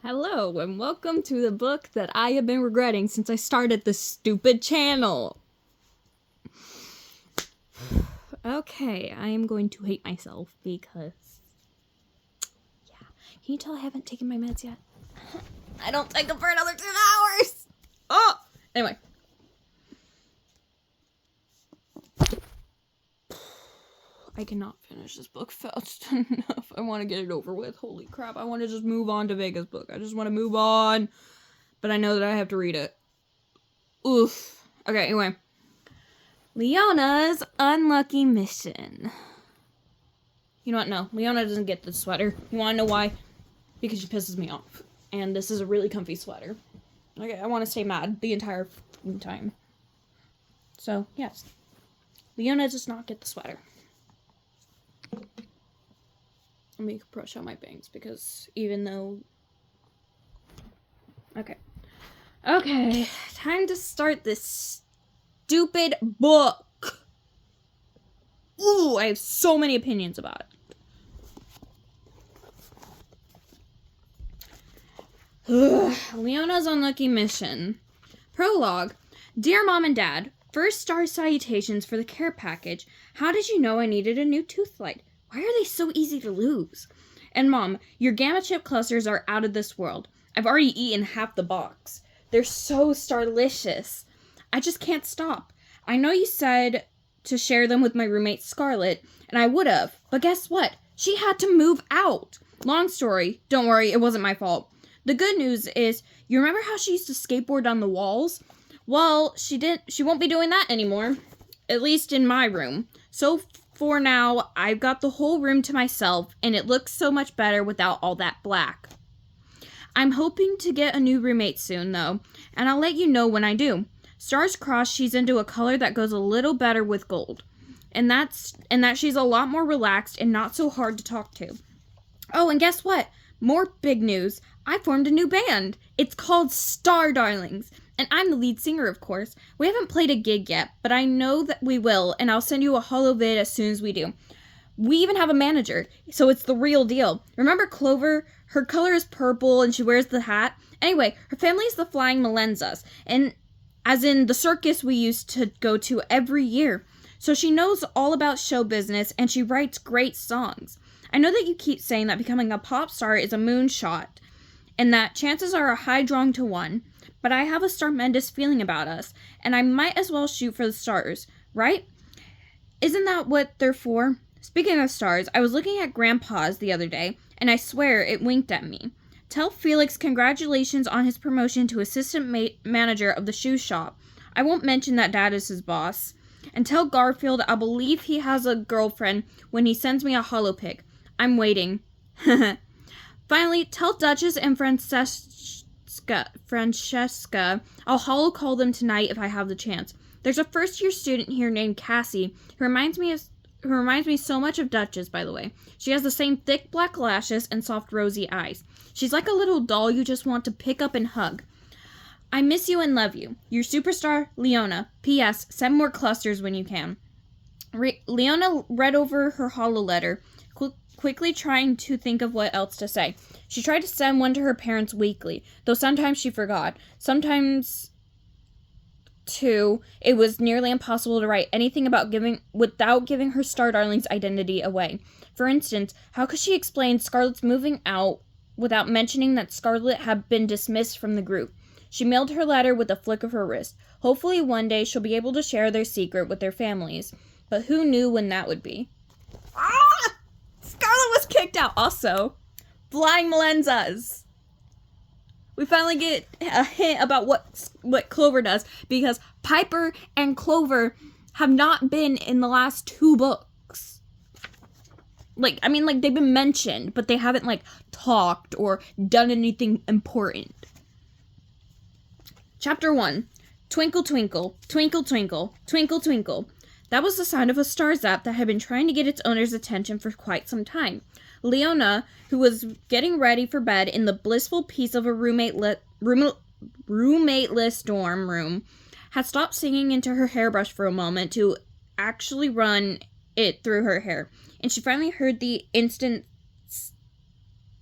Hello, and welcome to the book that I have been regretting since I started this stupid channel. Okay, I am going to hate myself because... yeah. Can you tell I haven't taken my meds yet? I don't take them for another 2 hours! Oh! Anyway. I cannot finish this book fast enough. I want to get it over with. Holy crap, I want to just move on to Vega's book. I just want to move on. But I know that I have to read it. Oof. Okay, anyway. Leona's unlucky mission. You know what? No, Leona doesn't get the sweater. You want to know why? Because she pisses me off. And this is a really comfy sweater. Okay, I want to stay mad the entire time. So, yes. Leona does not get the sweater. Let me brush out my bangs because even though... Okay, time to start this stupid book. Ooh, I have so many opinions about it. Leona's unlucky mission. Prologue. Dear Mom and Dad, first star salutations for the care package. How did you know I needed a new tooth light? Why are they so easy to lose? And Mom, your gamma chip clusters are out of this world. I've already eaten half the box. They're so starlicious. I just can't stop. I know you said to share them with my roommate Scarlett, and I would have, but guess what? She had to move out. Long story. Don't worry, it wasn't my fault. The good news is, you remember how she used to skateboard on the walls? Well, she won't be doing that anymore. At least in my room. So for now, I've got the whole room to myself, and it looks so much better without all that black. I'm hoping to get a new roommate soon, though, and I'll let you know when I do. Stars crossed, she's into a color that goes a little better with gold. And that she's a lot more relaxed and not so hard to talk to. Oh, and guess what? More big news. I formed a new band. It's called Star Darlings. And I'm the lead singer, of course. We haven't played a gig yet, but I know that we will, and I'll send you a holo vid as soon as we do. We even have a manager, so it's the real deal. Remember Clover? Her color is purple, and she wears the hat. Anyway, her family's the Flying Melenzas, and as in the circus we used to go to every year. So she knows all about show business, and she writes great songs. I know that you keep saying that becoming a pop star is a moonshot, and that chances are a high drawing to 1. But I have a tremendous feeling about us, and I might as well shoot for the stars, right? Isn't that what they're for? Speaking of stars, I was looking at Grandpa's the other day, and I swear it winked at me. Tell Felix congratulations on his promotion to assistant manager of the shoe shop. I won't mention that Dad is his boss. And tell Garfield I'll believe he has a girlfriend when he sends me a holo pic. I'm waiting. Finally, tell Duchess and Francesca, I'll holo call them tonight if I have the chance. There's a first-year student here named Cassie who reminds me so much of Duchess, by the way. She has the same thick black lashes and soft rosy eyes. She's like a little doll you just want to pick up and hug. I miss you and love you. Your superstar, Leona. P.S. Send more clusters when you can. Leona read over her holo letter, quickly trying to think of what else to say. She tried to send one to her parents weekly, though sometimes she forgot. Sometimes, too, it was nearly impossible to write anything without giving her Star Darling's identity away. For instance, how could she explain Scarlett's moving out without mentioning that Scarlett had been dismissed from the group? She mailed her letter with a flick of her wrist. Hopefully one day she'll be able to share their secret with their families. But who knew when that would be? Ah! Scarlett was kicked out. Also, Flying Melenzas. We finally get a hint about what Clover does, because Piper and Clover have not been in the last 2 books. They've been mentioned, but they haven't, talked or done anything important. Chapter 1. Twinkle, twinkle, twinkle, twinkle, twinkle, twinkle. That was the sound of a star zap that had been trying to get its owner's attention for quite some time. Leona, who was getting ready for bed in the blissful peace of a roommateless dorm room, had stopped singing into her hairbrush for a moment to actually run it through her hair, and she finally heard the instant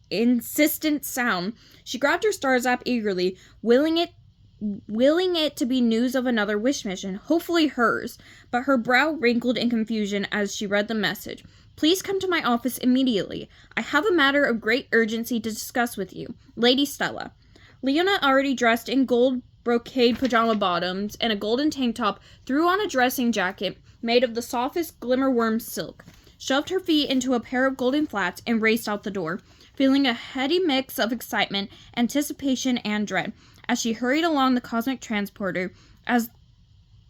insistent sound. She grabbed her stars app eagerly, willing it to be news of another wish mission, hopefully hers, but her brow wrinkled in confusion as she read the message. Please come to my office immediately. I have a matter of great urgency to discuss with you. Lady Stella. Leona, already dressed in gold brocade pajama bottoms and a golden tank top, threw on a dressing jacket made of the softest glimmerworm silk, shoved her feet into a pair of golden flats, and raced out the door, feeling a heady mix of excitement, anticipation, and dread. As she hurried along the cosmic transporter, as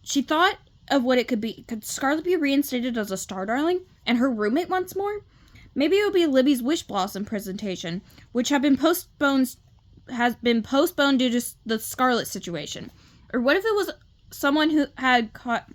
she thought of what it could be. Could Scarlet be reinstated as a star darling and her roommate once more? Maybe it would be Libby's Wish Blossom presentation, which has been postponed due to the Scarlet situation. Or what if it was someone who had caught...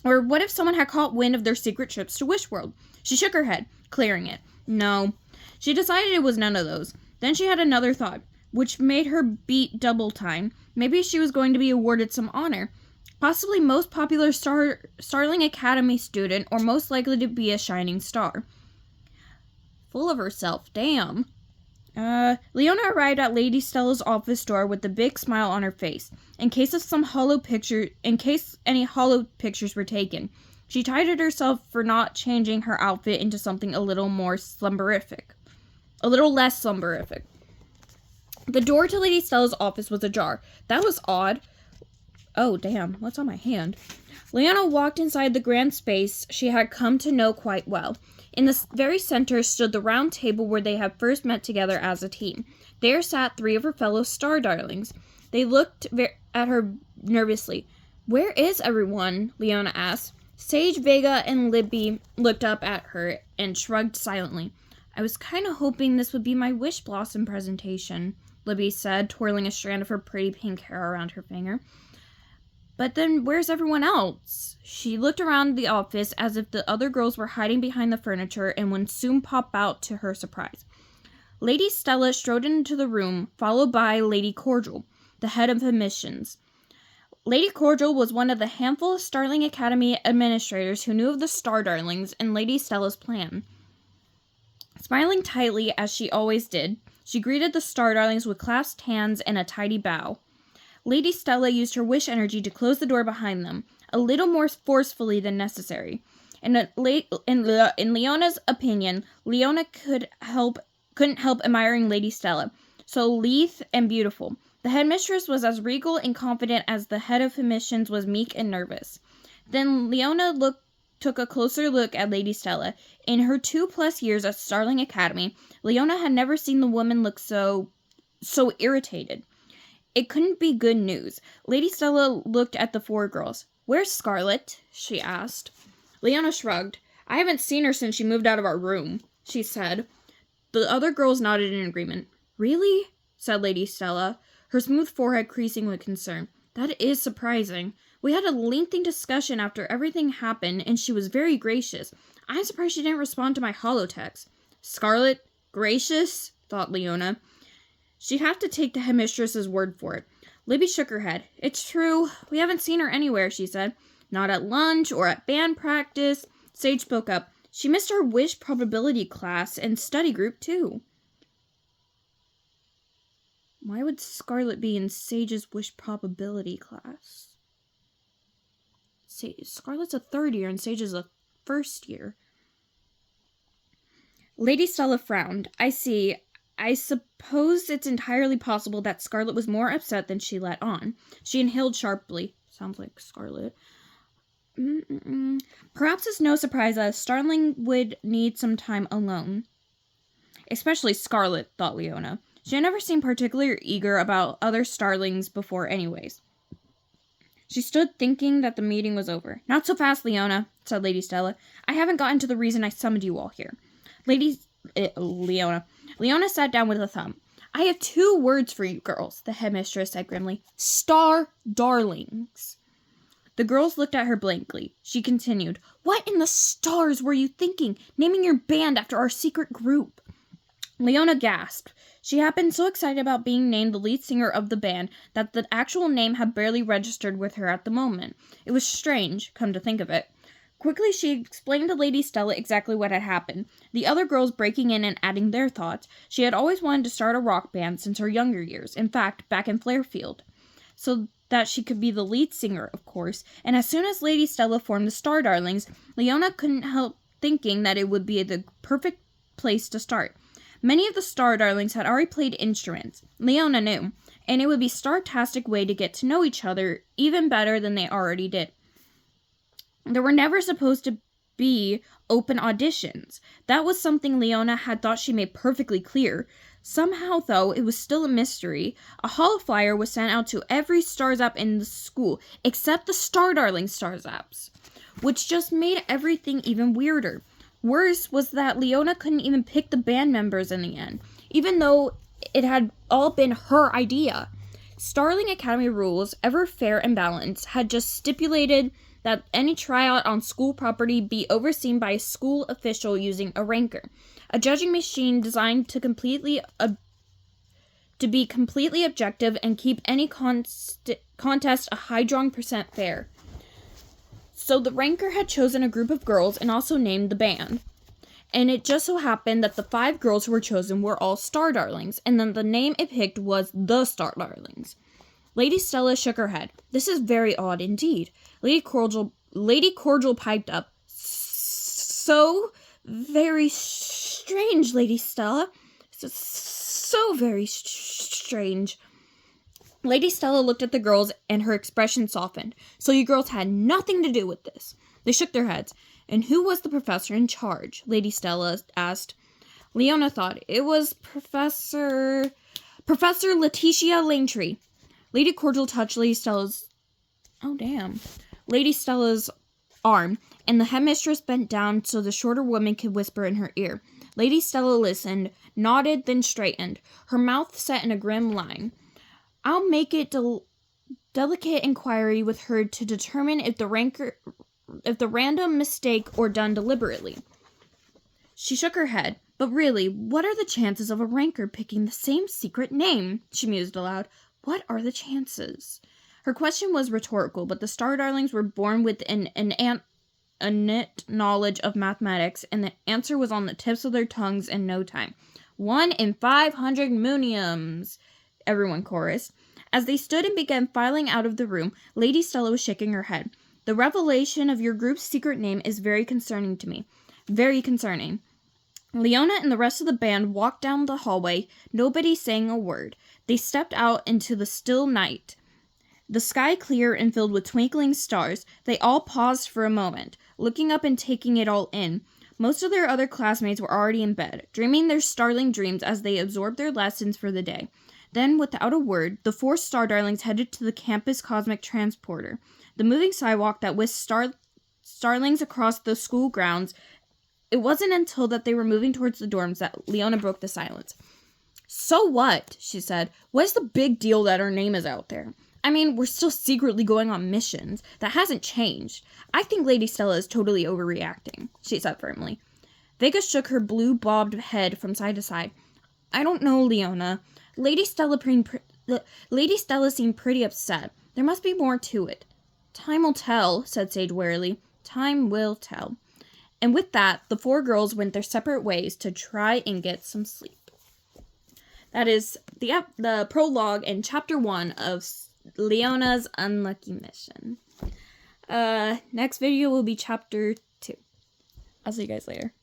Or what if someone had caught wind of their secret trips to Wish World? She shook her head, clearing it. No. She decided it was none of those. Then she had another thought, which made her beat double time. Maybe she was going to be awarded some honor. Possibly most popular Starling Academy student, or most likely to be a shining star. Full of herself, damn. Leona arrived at Lady Stella's office door with a big smile on her face, in case any hollow pictures were taken. She chided herself for not changing her outfit into something a little less slumberific. The door to Lady Stella's office was ajar. That was odd. Oh, damn, what's on my hand? Leona walked inside the grand space she had come to know quite well. In the very center stood the round table where they had first met together as a team. There sat 3 of her fellow star darlings. They looked at her nervously. Where is everyone? Leona asked. Sage, Vega, and Libby looked up at her and shrugged silently. I was kind of hoping this would be my Wish Blossom presentation, Libby said, twirling a strand of her pretty pink hair around her finger. But then where's everyone else? She looked around the office as if the other girls were hiding behind the furniture and would soon pop out to her surprise. Lady Stella strode into the room, followed by Lady Cordial, the head of admissions. Lady Cordial was one of the handful of Starling Academy administrators who knew of the Star Darlings and Lady Stella's plan. Smiling tightly, as she always did, she greeted the Star Darlings with clasped hands and a tidy bow. Lady Stella used her wish energy to close the door behind them, a little more forcefully than necessary. In Leona's opinion, Leona couldn't help admiring Lady Stella, so lithe and beautiful. The headmistress was as regal and confident as the head of admissions was meek and nervous. Then Leona took a closer look at Lady Stella. In her 2+ years at Starling Academy, Leona had never seen the woman look so irritated. It couldn't be good news. Lady Stella looked at the 4 girls. Where's Scarlet? She asked. Leona shrugged. I haven't seen her since she moved out of our room, she said. The other girls nodded in agreement. Really? Said Lady Stella, her smooth forehead creasing with concern. That is surprising. We had a lengthy discussion after everything happened, and she was very gracious. I'm surprised she didn't respond to my holotext. Scarlet? Gracious? Thought Leona. She'd have to take the headmistress's word for it. Libby shook her head. It's true. We haven't seen her anywhere, she said. Not at lunch or at band practice. Sage spoke up. She missed our wish probability class and study group, too. Why would Scarlet be in Sage's wish probability class? Scarlet's a 3rd year and Sage is a 1st year. Lady Stella frowned. I see. I suppose it's entirely possible that Scarlet was more upset than she let on. She inhaled sharply. Sounds like Scarlet. Perhaps it's no surprise that a Starling would need some time alone. Especially Scarlet, thought Leona. She had never seemed particularly eager about other Starlings before anyways. She stood thinking that the meeting was over. Not so fast, Leona, said Lady Stella. I haven't gotten to the reason I summoned you all here. Leona sat down with a thumb. I have 2 words for you girls, the headmistress said grimly. Star Darlings. The girls looked at her blankly. She continued, What in the stars were you thinking, naming your band after our secret group? Leona gasped. She had been so excited about being named the lead singer of the band that the actual name had barely registered with her at the moment. It was strange, come to think of it. Quickly, she explained to Lady Stella exactly what had happened, the other girls breaking in and adding their thoughts. She had always wanted to start a rock band since her younger years, in fact, back in Fairfield, so that she could be the lead singer, of course, and as soon as Lady Stella formed the Star Darlings, Leona couldn't help thinking that it would be the perfect place to start. Many of the Star Darlings had already played instruments, Leona knew, and it would be a star-tastic way to get to know each other even better than they already did. There were never supposed to be open auditions. That was something Leona had thought she made perfectly clear. Somehow, though, it was still a mystery. A holo flyer was sent out to every Stars App in the school, except the Star Darling Stars Apps, which just made everything even weirder. Worse was that Leona couldn't even pick the band members in the end, even though it had all been her idea. Starling Academy rules, ever fair and balanced, had just stipulated that any tryout on school property be overseen by a school official using a ranker, a judging machine designed to be completely objective and keep any contest a high drawing % fair. So the ranker had chosen a group of girls and also named the band. And it just so happened that the 5 girls who were chosen were all Star Darlings, and then the name it picked was the Star Darlings. Lady Stella shook her head. This is very odd indeed. Lady Cordial piped up. So very strange, Lady Stella. So very strange. Lady Stella looked at the girls, and her expression softened. So you girls had nothing to do with this. They shook their heads. And who was the professor in charge? Lady Stella asked. Leona thought. It was Professor Letitia Langtree. Lady Cordial touched Lady Stella's arm, and the headmistress bent down so the shorter woman could whisper in her ear. Lady Stella listened, nodded, then straightened, her mouth set in a grim line. I'll make it delicate inquiry with her to determine if the random mistake or done deliberately. She shook her head. But really, what are the chances of a ranker picking the same secret name? She mused aloud. What are the chances? Her question was rhetorical, but the Star Darlings were born with an innate knowledge of mathematics, and the answer was on the tips of their tongues in no time. 1 in 500 muniums, everyone chorused. As they stood and began filing out of the room, Lady Stella was shaking her head. The revelation of your group's secret name is very concerning to me. Very concerning. Leona and the rest of the band walked down the hallway, nobody saying a word. They stepped out into the still night. The sky clear and filled with twinkling stars. They all paused for a moment, looking up and taking it all in. Most of their other classmates were already in bed, dreaming their startling dreams as they absorbed their lessons for the day. Then, without a word, the 4 Star Darlings headed to the campus cosmic transporter, the moving sidewalk that whisked starlings across the school grounds. It wasn't until that they were moving towards the dorms that Leona broke the silence. So what? She said. What's the big deal that our name is out there? I mean, we're still secretly going on missions. That hasn't changed. I think Lady Stella is totally overreacting, she said firmly. Vega shook her blue bobbed head from side to side. I don't know, Leona. Lady Stella seemed pretty upset. There must be more to it. Time will tell, said Sage wearily. Time will tell. And with that, the 4 girls went their separate ways to try and get some sleep. That is the prologue in Chapter 1 of Leona's Unlucky Mission. Next video will be Chapter 2. I'll see you guys later.